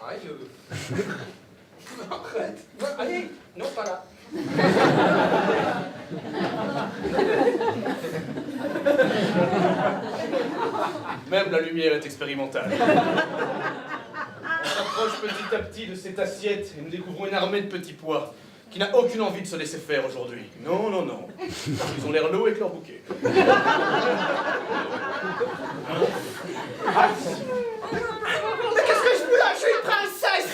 Aïe. Arrête. Allez, non, pas là. Même la lumière est expérimentale. On s'approche petit à petit de cette assiette et nous découvrons une armée de petits pois qui n'a aucune envie de se laisser faire aujourd'hui. Non, non, non. Ils ont l'air lourds avec leur bouquet. Mais qu'est-ce que je peux là? Je suis une princesse.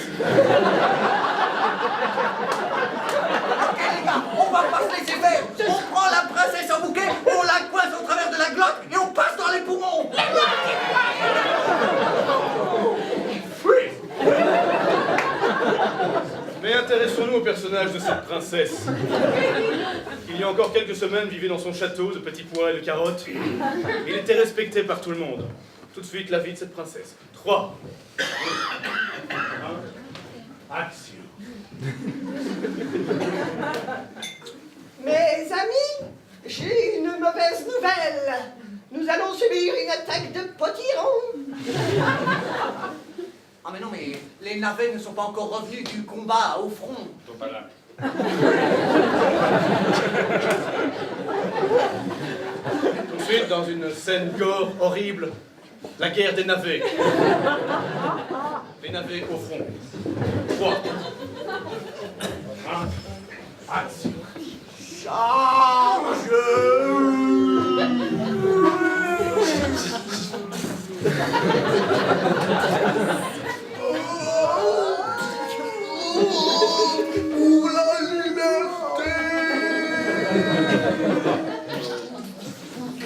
Ok les gars, on va pas se laisser faire. On prend la princesse en bouquet, on la coince au travers de la glotte et on passe dans les poumons. Mais intéressons-nous au personnage de cette princesse. Il y a encore quelques semaines, vivait dans son château de petits pois et de carottes. Il était respecté par tout le monde. Tout de suite, la vie de cette princesse. 3, 2, 1, action. Mes amis, j'ai une mauvaise nouvelle. Nous allons subir une attaque de potirons. Ah mais non mais les navets ne sont pas encore revenus du combat au front. Ils sont pas là. Tout de suite, dans une scène gore horrible, la guerre des navets. Les navets au front. 3, 1, action. Charge! Pour la liberté!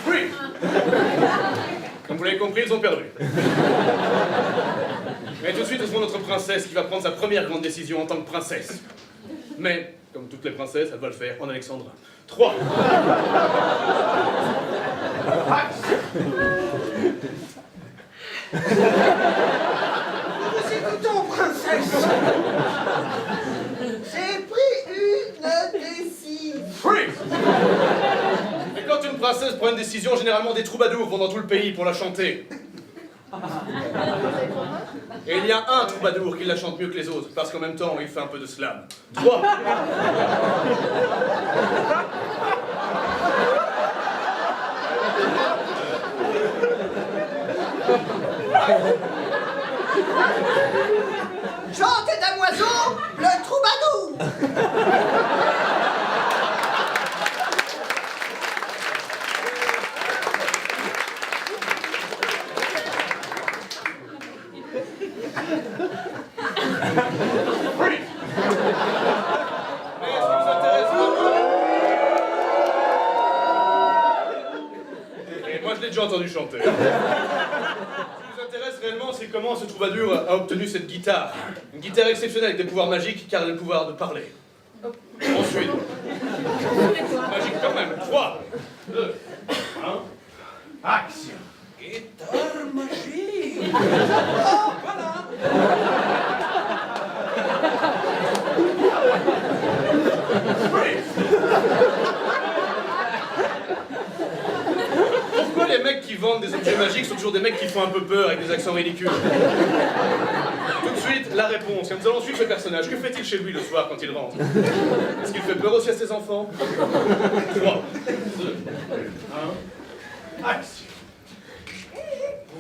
Oui. Comme vous l'avez compris, ils ont perdu. Mais tout de suite, nous avons notre princesse qui va prendre sa première grande décision en tant que princesse. Mais, comme toutes les princesses, elle va le faire en alexandrin. 3. Nous écoutons, princesse. J'ai pris une décision. Freeze! Et quand une princesse prend une décision, généralement des troubadours vont dans tout le pays pour la chanter. Et il y a un troubadour qui la chante mieux que les autres, parce qu'en même temps, il fait un peu de slam. 3. Chante damoiseau, le troubadour. Freeze! Mais ce qui nous intéresse vraiment... Et moi, je l'ai déjà entendu chanter. Ce qui nous intéresse réellement, c'est comment ce troubadour a obtenu cette guitare. Une guitare exceptionnelle avec des pouvoirs magiques, car elle a le pouvoir de parler. Ensuite... Magique quand même. 3, 2, 1... Action! Guitare magique! Oh, voilà! Pourquoi les mecs qui vendent des objets magiques sont toujours des mecs qui font un peu peur avec des accents ridicules? Tout de suite, la réponse. Nous allons suivre ce personnage. Que fait-il chez lui le soir quand il rentre? Est-ce qu'il fait peur aussi à ses enfants? 3, 2, 1, action!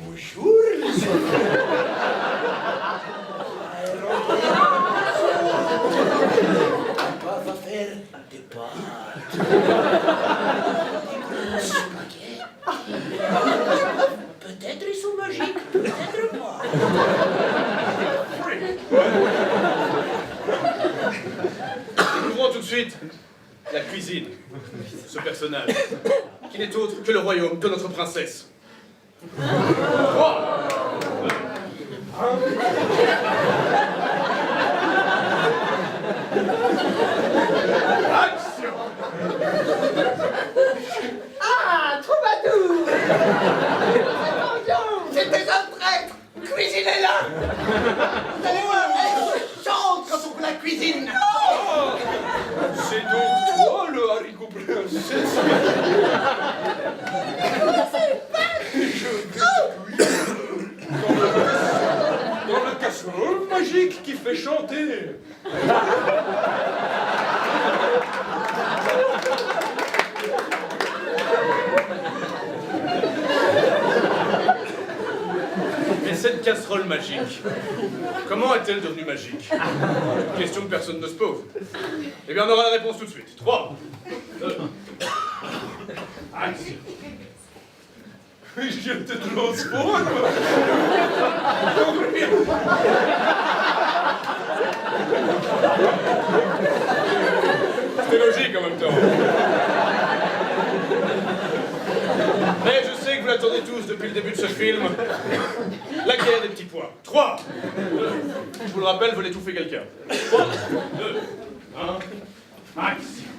Bonjour, monsieur. Papa va faire des pâtes. Des spaghettis. Peut-être ils sont magiques, peut-être pas. Découvrons tout de suite la cuisine. Ce personnage, qui n'est autre que le royaume de notre princesse. 3, 2, 1. Action! Ah, troubadour. C'était un traître. Cuisinez-la. Vous allez voir, elle chante quand on fait la cuisine. Oh, c'est donc toi le haricot princesse? Je magique qui fait chanter. Mais cette casserole magique, comment est-elle devenue magique? Question que personne ne se pose. Eh bien, on aura la réponse tout de suite. 3, 2, action. Ich hätte los vor. C'était logique en même temps. Mais je sais que vous l'attendez tous depuis le début de ce film. La guerre des petits pois. 3, 2, je vous le rappelle, veut étouffer quelqu'un. 3, 2, 1, action.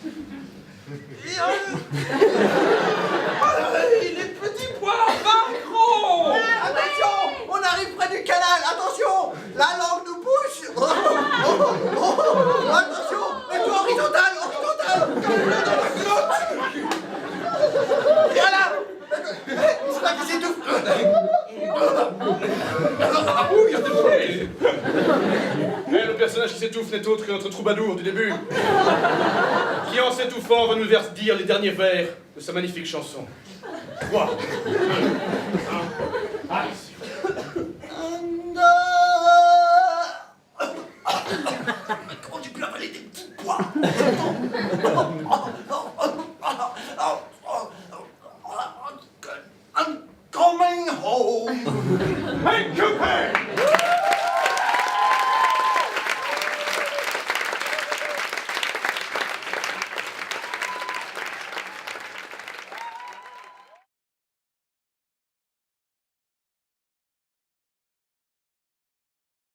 Les petits pois, pas gros. Attention, on arrive près du canal, attention, la langue nous pousse. Attention, mets-toi horizontal, Voilà. C'est pas qui s'étouffe. Mais le personnage qui s'étouffe n'est autre que notre troubadour du début, qui en s'étouffant va nous dire les derniers vers de sa magnifique chanson. 3, 2,